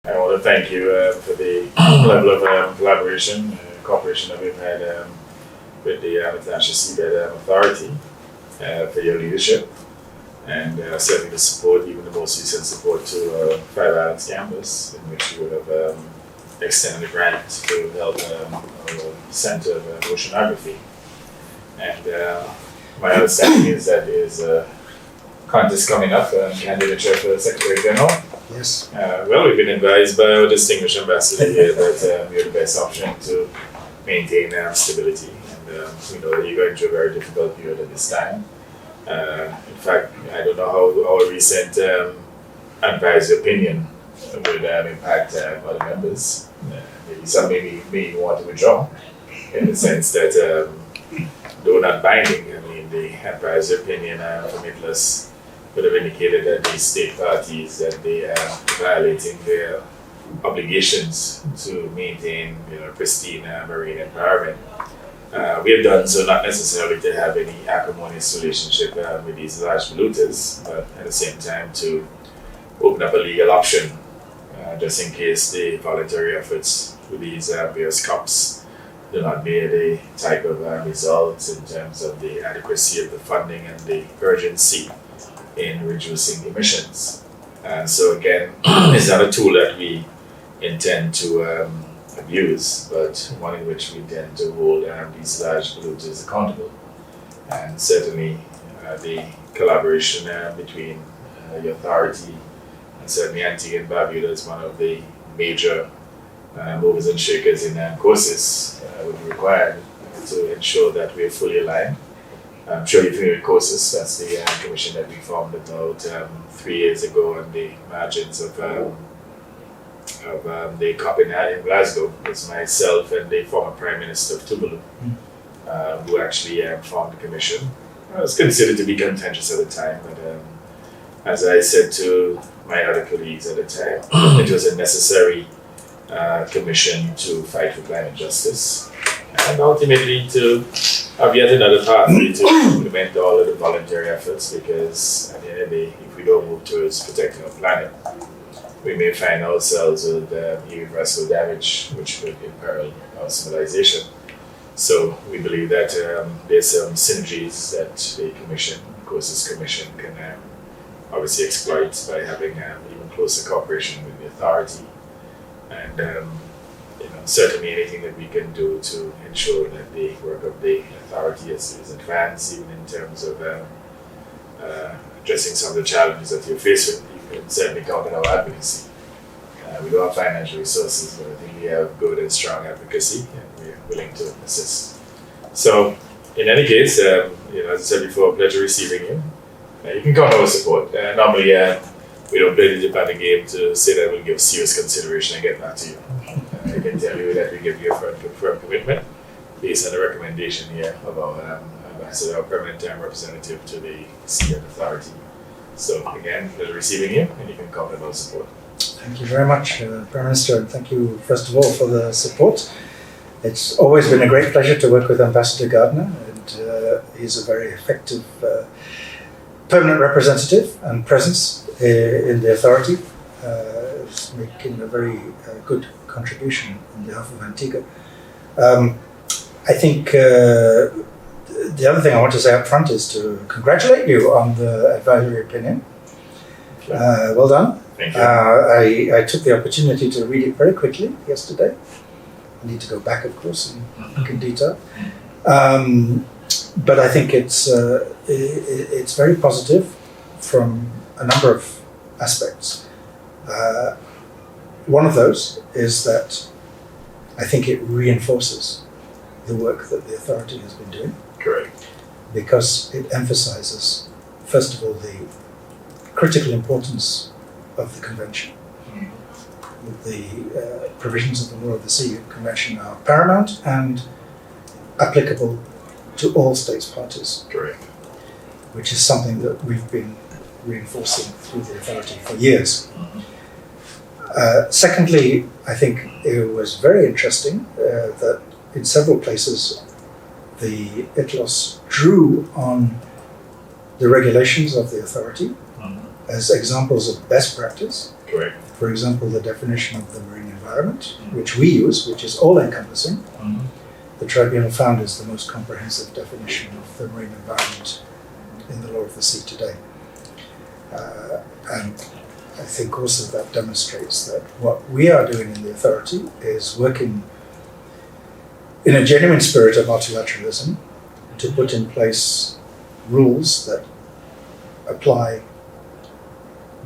I want to thank you for the level of collaboration and cooperation that we've had with the International Seabed Authority for your leadership and certainly the support, even the most recent support to Five Islands campus, in which you would have extended a grant to help our Center of Oceanography. And my understanding is that there is a contest coming up, candidature for Secretary General. Yes. Well, we've been advised by our distinguished ambassador here that we are the best option to maintain stability. And we know that you're going through a very difficult period at this time. In fact, I don't know how our recent advisory opinion would impact other members. Maybe some may want to withdraw, in the sense that, though not binding, I mean, the advisory opinion from ITLAS would have indicated that the state parties that they are violating their obligations to maintain pristine marine environment. We have done so not necessarily to have any acrimonious relationship with these large polluters, but at the same time to open up a legal option just in case the voluntary efforts with these various COPs do not bear the type of results in terms of the adequacy of the funding and the urgency in reducing emissions. So again, it's not a tool that we intend to abuse, but one in which we intend to hold these large polluters accountable. And certainly the collaboration between the authority and certainly Antigua and Barbuda is one of the major movers and shakers in COSIS would be required to ensure that we are fully aligned. I'm sure you're familiar with COSIS. That's the commission that we formed about 3 years ago on the margins of the COP in Glasgow. It's myself and the former Prime Minister of Tuvalu who actually formed the commission. It was considered to be contentious at the time, but as I said to my other colleagues at the time, it was a necessary commission to fight for climate justice and ultimately to have yet another pathway to implement all of the voluntary efforts, because at the end of the day, if we don't move towards protecting our planet, we may find ourselves with irreversible damage which could imperil our civilization. So we believe that there's some synergies that the COSIS Commission can obviously exploit by having even closer cooperation with the authority. And certainly anything that we can do to ensure that the work of the authority is advanced, even in terms of addressing some of the challenges that you're faced with, you can certainly count on our advocacy. We don't have financial resources, but I think we have good and strong advocacy, and we're willing to assist. So, in any case, as I said before, a pleasure receiving you. You can count on our support. Normally, we don't play the Japan game to say that we'll give serious consideration and get back to you. I can tell you that we give you a firm commitment based on the recommendation here of our ambassador, our permanent representative to the Seabed Authority. So again, pleasure receiving you, and you can count on our support. Thank you very much, Prime Minister, and thank you first of all for the support. It's always been a great pleasure to work with Ambassador Gardiner, and he's a very effective permanent representative and presence in the authority, making a very good contribution on behalf of Antigua. I think the other thing I want to say up front is to congratulate you on the advisory opinion. Well done. Thank you. I took the opportunity to read it very quickly yesterday. I need to go back, of course, and look in detail. But I think it's very positive from a number of aspects. One of those is that I think it reinforces the work that the authority has been doing. Correct. Because it emphasizes, first of all, the critical importance of the convention. The provisions of the Law of the Sea Convention are paramount and applicable to all states parties. Correct. Which is something that we've been reinforcing through the authority for years. Secondly, I think it was very interesting that in several places the ITLOS drew on the regulations of the authority as examples of best practice. Correct. For example, the definition of the marine environment, which we use, which is all-encompassing. Mm-hmm. The tribunal found is the most comprehensive definition of the marine environment in the law of the sea today. And I think also that demonstrates that what we are doing in the authority is working in a genuine spirit of multilateralism to put in place rules that apply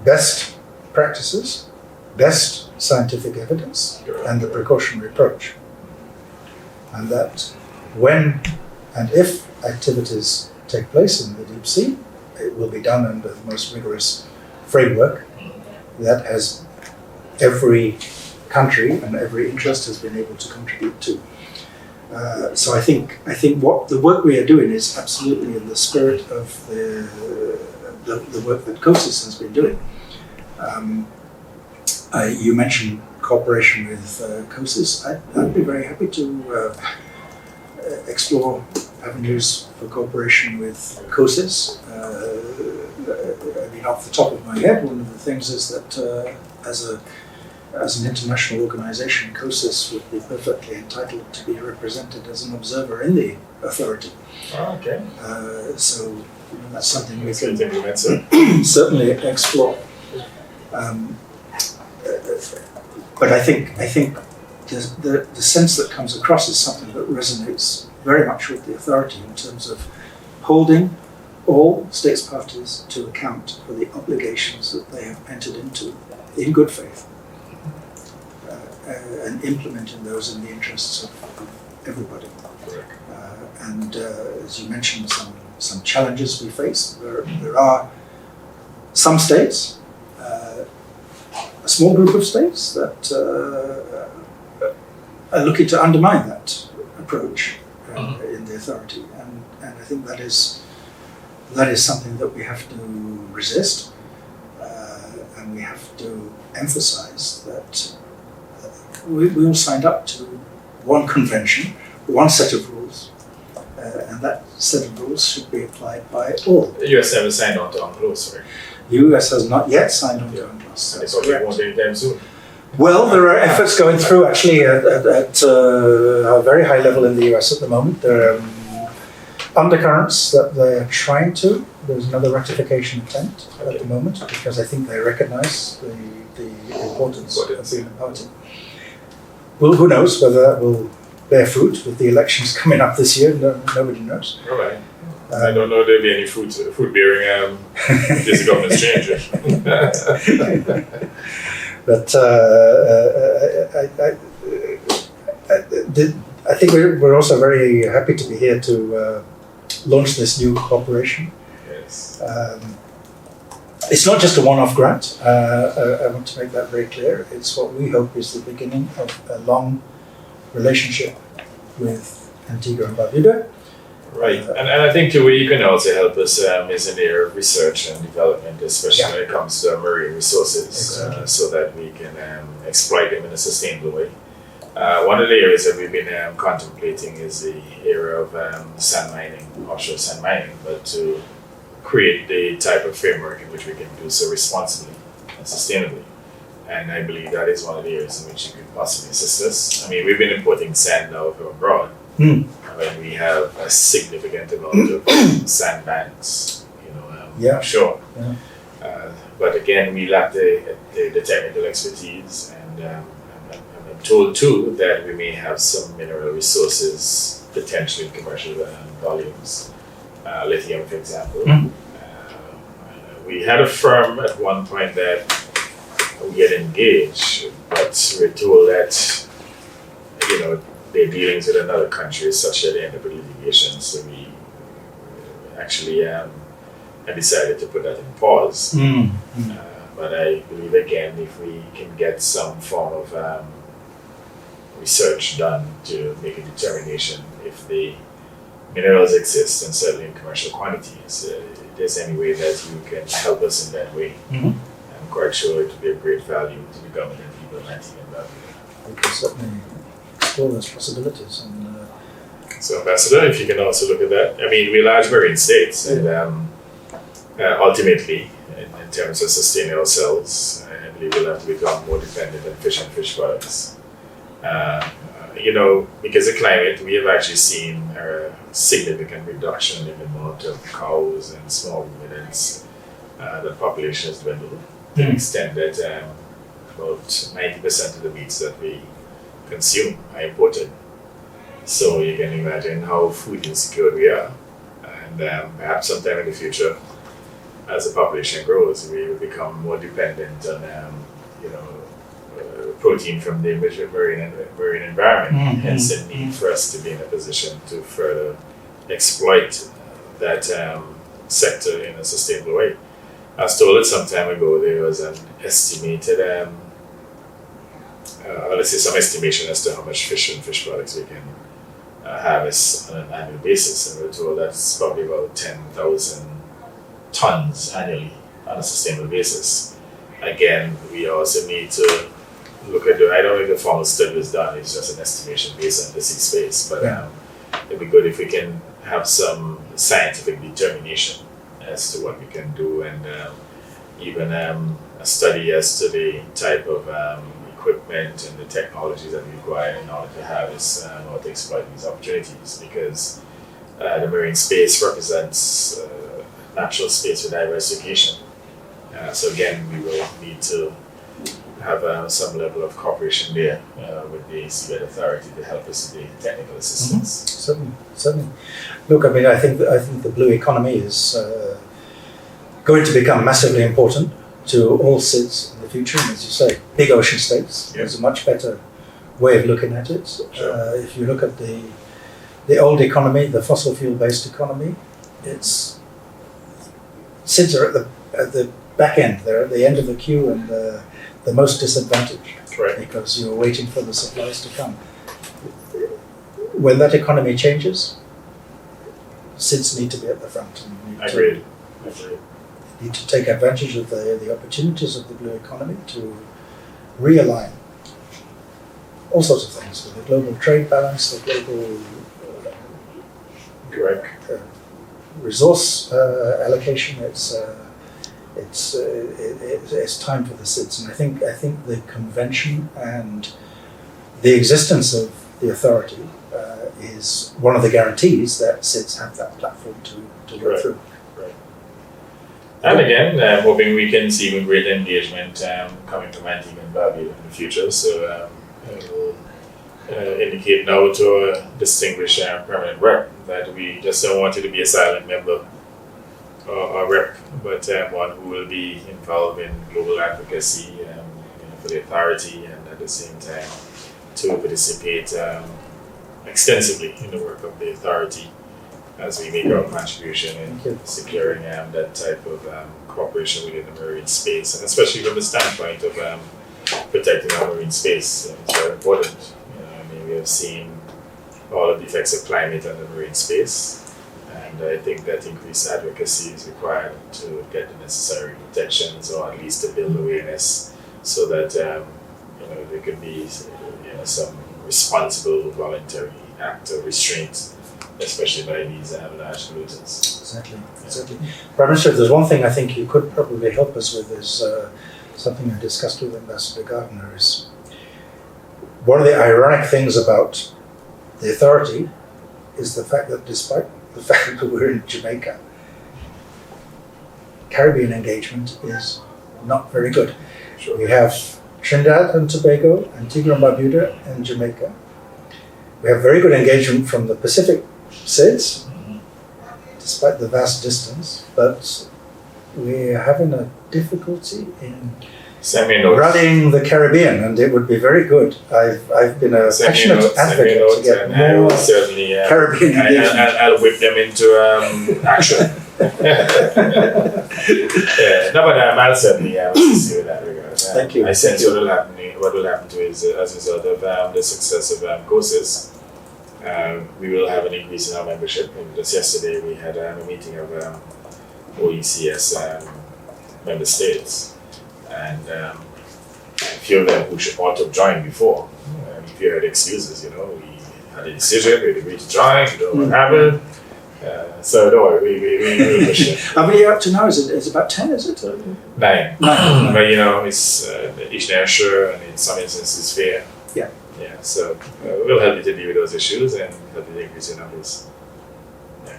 best practices, best scientific evidence, and the precautionary approach. And that when and if activities take place in the deep sea, it will be done under the most rigorous framework that has every country and every interest has been able to contribute to. So I think what the work we are doing is absolutely in the spirit of the work that COSIS has been doing. You mentioned cooperation with COSIS. I'd be very happy to explore avenues for cooperation with COSIS. I mean, off the top of my head, one of the things is that as an international organization, COSIS would be perfectly entitled to be represented as an observer in the authority. Oh, okay. So that's something we That's can good to certainly explore. But I think the sense that comes across is something that resonates very much with the authority in terms of holding all states parties to account for the obligations that they have entered into in good faith and implementing those in the interests of everybody. And as you mentioned, some challenges we face. There are some states, a small group of states that are looking to undermine that approach in the authority, and I think that is something that we have to resist, and we have to emphasize that we all signed up to one convention, one set of rules, and that set of rules should be applied by all. The US haven't signed on to UNCLOS, right? The US has not yet signed on to UNCLOS. And it's probably won't anytime soon. Well, there are efforts going through actually at a very high level in the US at the moment. There are undercurrents that they're trying to. There's another ratification attempt at the moment because I think they recognize the importance of being a party. Well, who knows whether that will bear fruit with the elections coming up this year? Nobody knows. All right. I don't know if there'll be any fruit bearing this government's change. But I think we're also very happy to be here to launch this new cooperation. Yes. It's not just a one-off grant. I want to make that very clear. It's what we hope is the beginning of a long relationship with Antigua and Barbuda. Right, and I think too, where you can also help us is in the area of research and development, especially when it comes to marine resources, so that we can exploit them in a sustainable way. One of the areas that we've been contemplating is the area of sand mining, offshore sand mining, but to create the type of framework in which we can do so responsibly and sustainably. And I believe that is one of the areas in which you could possibly assist us. I mean, we've been importing sand now from abroad. When we have a significant amount of sandbanks, offshore. Yeah. But again, we lack the technical expertise, and I'm told too that we may have some mineral resources potentially in commercial volumes, lithium, for example. We had a firm at one point that we had engaged, but we're told that their dealings with another country is such that they end up with litigation. So we actually decided to put that in pause. But I believe again, if we can get some form of research done to make a determination if the minerals exist, and certainly in commercial quantities, if there's any way that you can help us in that way, I'm quite sure it would be of great value to the government and people of Antigua and Barbuda. We can certainly explore those possibilities. And, so, Ambassador, if you can also look at that. I mean, we're large marine states, and ultimately, in terms of sustaining ourselves, I believe we'll have to become more dependent on fish and fish products. Because of climate, we have actually seen a significant reduction in the amount of cows and small ruminants. The population has dwindled to the extent that about 90% of the meats that we consume are imported. So you can imagine how food insecure we are. And perhaps sometime in the future, as the population grows, we will become more dependent on protein from the marine environment. Hence the need for us to be in a position to further exploit that sector in a sustainable way. I was told that some time ago there was an estimated, some estimation as to how much fish and fish products we can harvest on an annual basis, and we're told that's probably about 10,000 tons annually on a sustainable basis. Again, we also need to look at I don't know if the formal study was done, it's just an estimation based on the sea space, but it'd be good if we can have some scientific determination as to what we can do, and even a study as to the type of equipment and the technologies that we require in order to harvest or to exploit these opportunities, because the marine space represents natural space for diversification. So again, we will need to have some level of cooperation there with the Seabed Authority to help us with the technical assistance. Certainly. Look, I think the blue economy is going to become massively important to all SIDS in the future. And as you say, big ocean states. There's a much better way of looking at it. Sure. If you look at the old economy, the fossil fuel-based economy, SIDS are at the back end. They're at the end of the queue and the most disadvantaged, right, because you're waiting for the supplies to come. When that economy changes, SIDS need to be at the front. And Agreed. Need to take advantage of the opportunities of the blue economy to realign all sorts of things, the global trade balance, the global resource allocation. It's time for the SIDS, and I think the convention and the existence of the authority is one of the guarantees that SIDS have that platform to go through. Right. And again, hoping we can see even greater engagement coming from Antigua and Barbuda in the future. So I will indicate now to our distinguished permanent rep that we just don't want you to be a silent member or rep, but one who will be involved in global advocacy for the authority, and at the same time to participate extensively in the work of the authority as we make our contribution in securing that type of cooperation within the marine space, and especially from the standpoint of protecting our marine space. It's very important. We have seen all of the effects of climate on the marine space, and I think that increased advocacy is required to get the necessary protections, or at least to build awareness, so that there could be some responsible voluntary act of restraint, especially by these large pollutants. Exactly. Prime Minister, if there's one thing I think you could probably help us with is something I discussed with Ambassador Gardiner. Is one of the ironic things about the authority is the fact that despite the fact that we're in Jamaica, Caribbean engagement is not very good. Sure. We have Trinidad and Tobago, Antigua and Barbuda, and Jamaica. We have very good engagement from the Pacific SIDS, despite the vast distance, but we're having a difficulty in rallying the Caribbean, and it would be very good. I've been a passionate advocate to get more Caribbean engagement. I'll whip them into action. I'll certainly assist you in that regard. Thank you. I sense what will happen to is as a result of the success of COSIS, we will have an increase in our membership. And just yesterday we had a meeting of OECS member states, and a few of them who ought to have joined before. If you heard excuses, we had a decision, we agreed to join, we don't have it. So don't worry, we will push it. How many are up to now? Is it about 10, is it? 9. Nine. But it's each nurture and in some instances fair. Yeah. Yeah, so we'll help you to deal with those issues and help you to increase your numbers.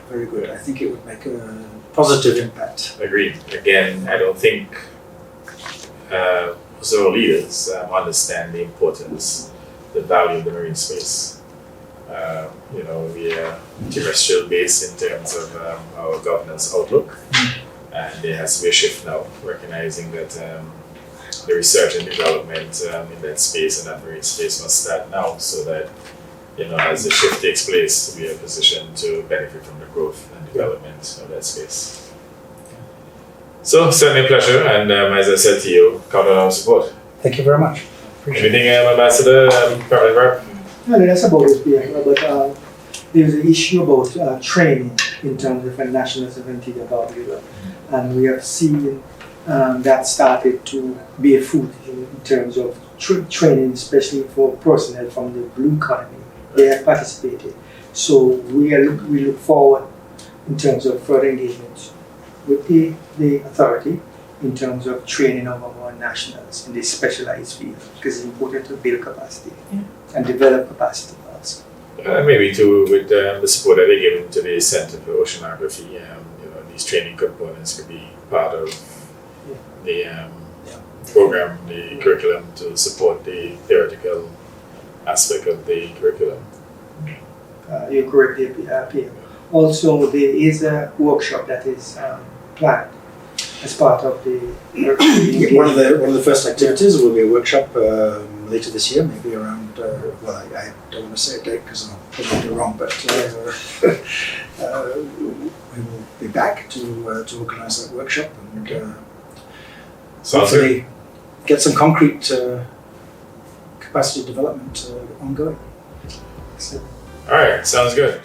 Very good. I think it would make a positive impact. Agreed. Again, I don't think so leaders understand the importance, the value of the marine space. We are terrestrial based in terms of our governance outlook, and there has to be a shift now, recognizing that the research and development in that space and that marine space must start now, so that as the shift takes place, we are positioned to benefit from the growth and development of that space. So, certainly a pleasure, and as I said to you, count on our support. Thank you very much. Appreciate Anything, Ambassador, permanent rep? No, that's about it, yeah. But there's an issue about training in terms of a national sovereignty about Europe. And we have seen that started to bear fruit in terms of training, especially for personnel from the blue economy. They have participated. So we look forward in terms of further engagement with the authority in terms of training of our nationals in this specialized field, because it's important to build capacity and develop capacity also. Maybe too, with the support that they give to the Center for Oceanography, these training components could be part of the program, the curriculum, to support the theoretical aspect of the curriculum. You're correct, Pierre. Also, there is a workshop that is planned as part of the one of the first activities will be a workshop later this year, maybe around. I don't want to say a date because I'll probably do it wrong, but we will be back to organise that workshop and hopefully get some concrete capacity development ongoing. All right, sounds good.